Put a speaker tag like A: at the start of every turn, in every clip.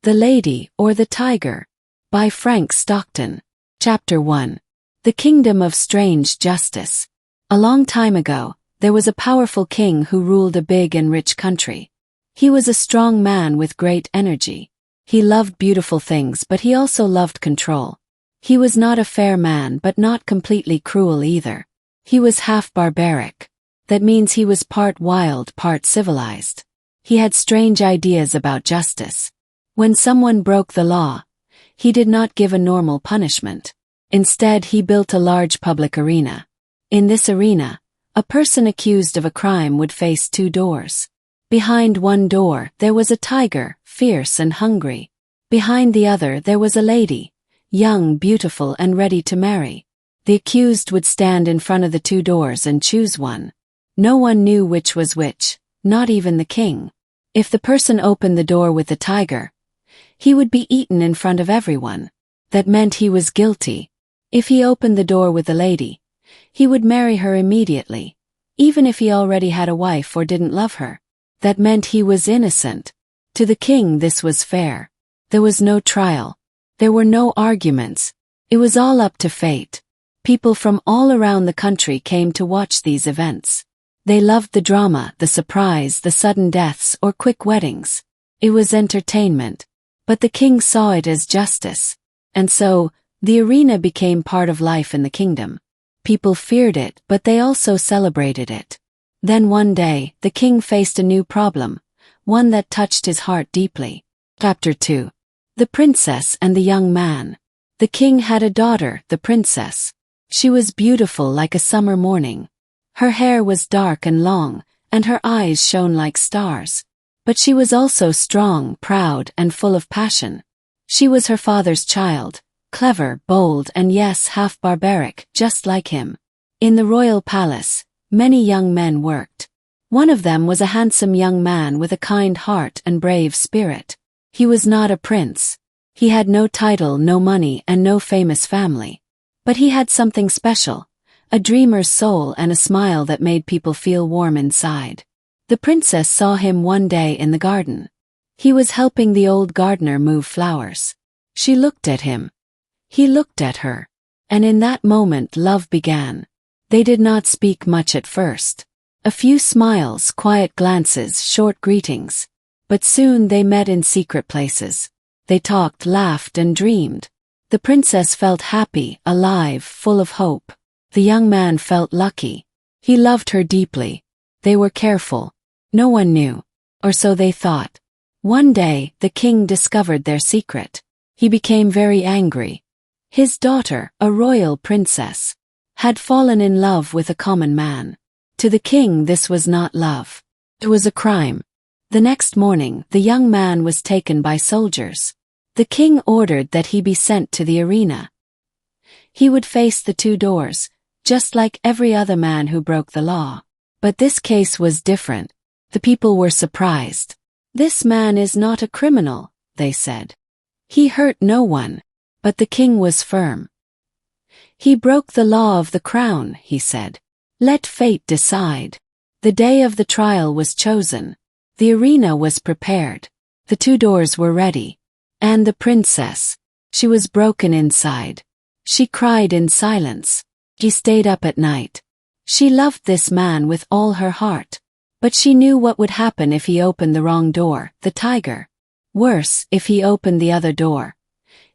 A: The Lady or the Tiger, by Frank Stockton. Chapter 1. The Kingdom of Strange Justice. A long time ago, there was a powerful king who ruled a big and rich country. He was a strong man with great energy. He loved beautiful things, but he also loved control. He was not a fair man, but not completely cruel either. He was half barbaric. That means he was part wild, part civilized. He had strange ideas about justice. When someone broke the law, he did not give a normal punishment. Instead, he built a large public arena. In this arena, a person accused of a crime would face two doors. Behind one door, there was a tiger, fierce and hungry. Behind the other, there was a lady, young, beautiful, and ready to marry. The accused would stand in front of the two doors and choose one. No one knew which was which, not even the king. If the person opened the door with the tiger, he would be eaten in front of everyone. That meant he was guilty. If he opened the door with the lady, he would marry her immediately, even if he already had a wife or didn't love her. That meant he was innocent. To the king, this was fair. There was no trial. There were no arguments. It was all up to fate. People from all around the country came to watch these events. They loved the drama, the surprise, the sudden deaths, or quick weddings. It was entertainment. But the king saw it as justice. And so, the arena became part of life in the kingdom. People feared it, but they also celebrated it. Then one day, the king faced a new problem, one that touched his heart deeply. Chapter 2. The Princess and the Young Man. The king had a daughter, the princess. She was beautiful like a summer morning. Her hair was dark and long, and her eyes shone like stars. But she was also strong, proud, and full of passion. She was her father's child, clever, bold, and yes, half barbaric, just like him. In the royal palace, many young men worked. One of them was a handsome young man with a kind heart and brave spirit. He was not a prince. He had no title, no money, and no famous family. But he had something special, a dreamer's soul and a smile that made people feel warm inside. The princess saw him one day in the garden. He was helping the old gardener move flowers. She looked at him. He looked at her. And in that moment love began. They did not speak much at first. A few smiles, quiet glances, short greetings. But soon they met in secret places. They talked, laughed, and dreamed. The princess felt happy, alive, full of hope. The young man felt lucky. He loved her deeply. They were careful. No one knew. Or so they thought. One day, the king discovered their secret. He became very angry. His daughter, a royal princess, had fallen in love with a common man. To the king, this was not love. It was a crime. The next morning, the young man was taken by soldiers. The king ordered that he be sent to the arena. He would face the two doors, just like every other man who broke the law. But this case was different. The people were surprised. "This man is not a criminal," they said. "He hurt no one." But the king was firm. "He broke the law of the crown," he said. "Let fate decide." The day of the trial was chosen. The arena was prepared. The two doors were ready. And the princess, she was broken inside. She cried in silence. She stayed up at night. She loved this man with all her heart. But she knew what would happen if he opened the wrong door, the tiger. Worse, if he opened the other door.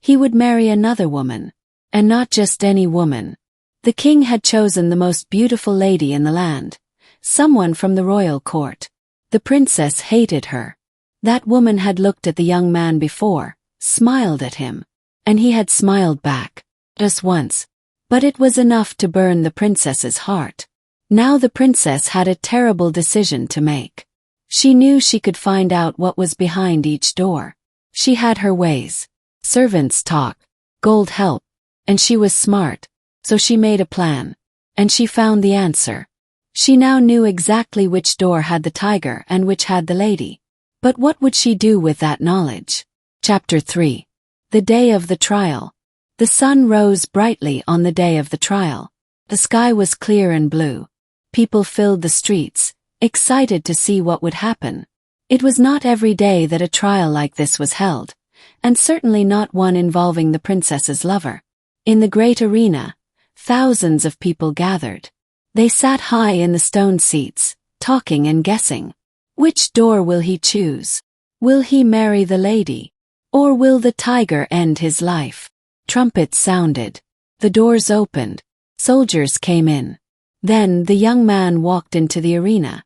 A: He would marry another woman. And not just any woman. The king had chosen the most beautiful lady in the land. Someone from the royal court. The princess hated her. That woman had looked at the young man before, smiled at him. And he had smiled back. Just once. But it was enough to burn the princess's heart. Now the princess had a terrible decision to make. She knew she could find out what was behind each door. She had her ways. Servants talk. Gold help. And she was smart. So she made a plan. And she found the answer. She now knew exactly which door had the tiger and which had the lady. But what would she do with that knowledge? Chapter 3. The Day of the Trial. The sun rose brightly on the day of the trial. The sky was clear and blue. People filled the streets, excited to see what would happen. It was not every day that a trial like this was held, and certainly not one involving the princess's lover. In the great arena, thousands of people gathered. They sat high in the stone seats, talking and guessing. Which door will he choose? Will he marry the lady? Or will the tiger end his life? Trumpets sounded. The doors opened. Soldiers came in. Then the young man walked into the arena.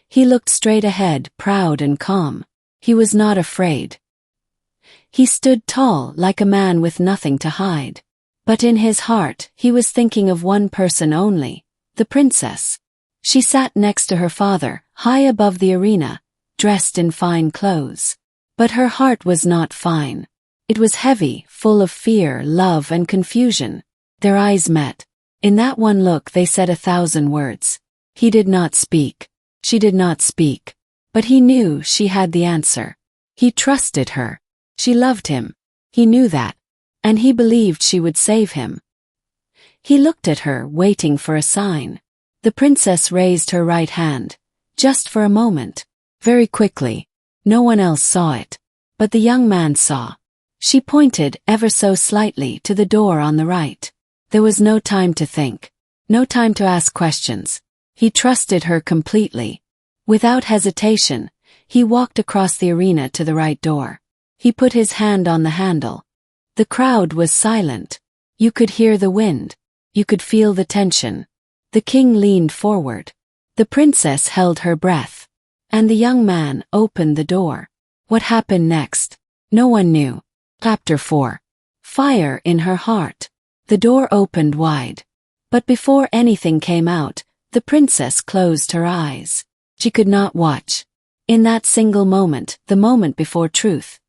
A: He looked straight ahead, proud and calm. He was not afraid. He stood tall, like a man with nothing to hide. But in his heart, he was thinking of one person only, the princess. She sat next to her father, high above the arena, dressed in fine clothes. But her heart was not fine. It was heavy, full of fear, love, and confusion. Their eyes met. In that one look they said 1,000 words. He did not speak. She did not speak. But he knew she had the answer. He trusted her. She loved him. He knew that. And he believed she would save him. He looked at her, waiting for a sign. The princess raised her right hand. Just for a moment. Very quickly. No one else saw it. But the young man saw. She pointed, ever so slightly, to the door on the right. There was no time to think. No time to ask questions. He trusted her completely. Without hesitation, he walked across the arena to the right door. He put his hand on the handle. The crowd was silent. You could hear the wind. You could feel the tension. The king leaned forward. The princess held her breath. And the young man opened the door. What happened next? No one knew. Chapter 4. Fire in her heart. The door opened wide. But before anything came out, the princess closed her eyes. She could not watch. In that single moment, the moment before truth,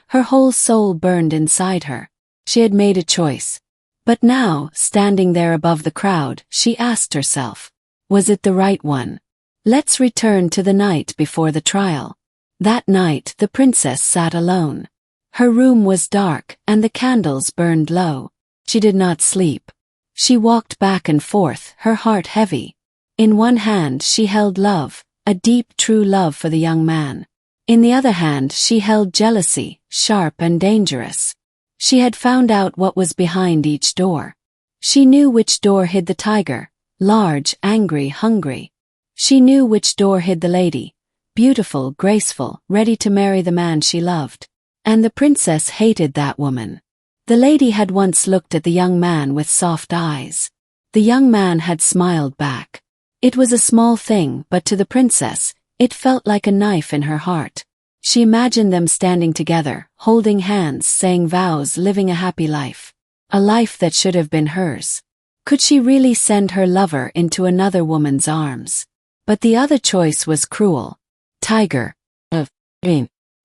A: her whole soul burned inside her. She had made a choice. But now, standing there above the crowd, she asked herself, was it the right one? Let's return to the night before the trial. That night the princess sat alone. Her room was dark, and the candles burned low. She did not sleep. She walked back and forth, her heart heavy. In one hand she held love, a deep, true love for the young man. In the other hand she held jealousy, sharp and dangerous. She had found out what was behind each door. She knew which door hid the tiger, large, angry, hungry. She knew which door hid the lady, beautiful, graceful, ready to marry the man she loved. And the princess hated that woman. The lady had once looked at the young man with soft eyes. The young man had smiled back. It was a small thing, but to the princess, it felt like a knife in her heart. She imagined them standing together, holding hands, saying vows, living a happy life. A life that should have been hers. Could she really send her lover into another woman's arms? But the other choice was cruel. Tiger. Of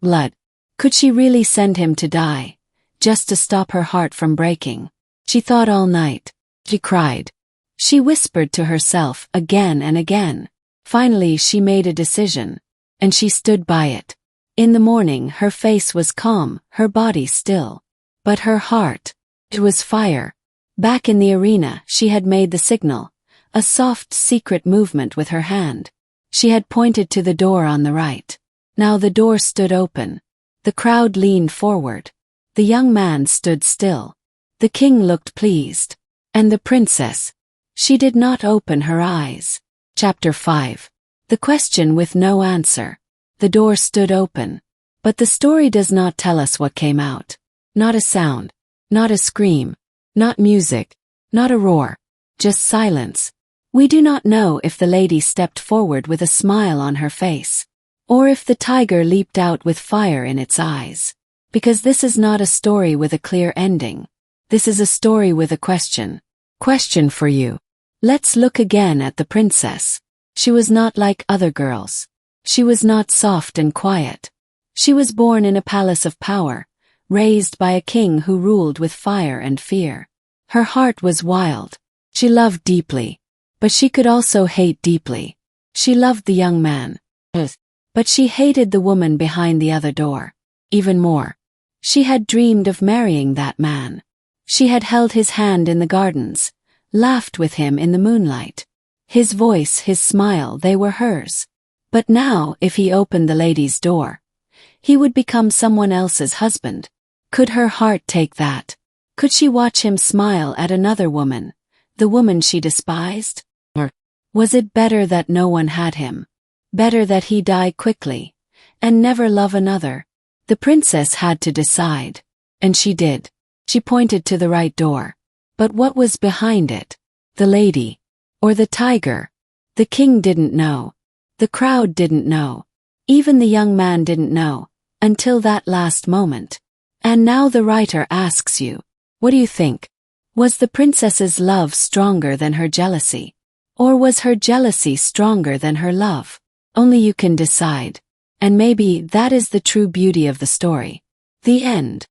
A: blood. Could she really send him to die? Just to stop her heart from breaking? She thought all night. She cried. She whispered to herself again and again. Finally she made a decision. And she stood by it. In the morning her face was calm, her body still. But her heart, it was fire. Back in the arena she had made the signal. A soft, secret movement with her hand. She had pointed to the door on the right. Now the door stood open. The crowd leaned forward. The young man stood still. The king looked pleased. And the princess, she did not open her eyes. Chapter 5. The question with no answer. The door stood open. But the story does not tell us what came out. Not a sound. Not a scream. Not music. Not a roar. Just silence. We do not know if the lady stepped forward with a smile on her face. Or if the tiger leaped out with fire in its eyes. Because this is not a story with a clear ending. This is a story with a question. Question for you. Let's look again at the princess. She was not like other girls. She was not soft and quiet. She was born in a palace of power, raised by a king who ruled with fire and fear. Her heart was wild. She loved deeply. But she could also hate deeply. She loved the young man. But she hated the woman behind the other door. Even more. She had dreamed of marrying that man. She had held his hand in the gardens, laughed with him in the moonlight. His voice, his smile, they were hers. But now, if he opened the lady's door, He would become someone else's husband. Could her heart take that? Could she watch him smile at another woman, the woman she despised? Or was it better that no one had him? Better that he die quickly and never love another? The princess had to decide. And she did. She pointed to the right door. But what was behind it? The lady? Or the tiger? The king didn't know. The crowd didn't know. Even the young man didn't know, until that last moment. And now the writer asks you, what do you think? Was the princess's love stronger than her jealousy? Or was her jealousy stronger than her love? Only you can decide. And maybe that is the true beauty of the story. The end.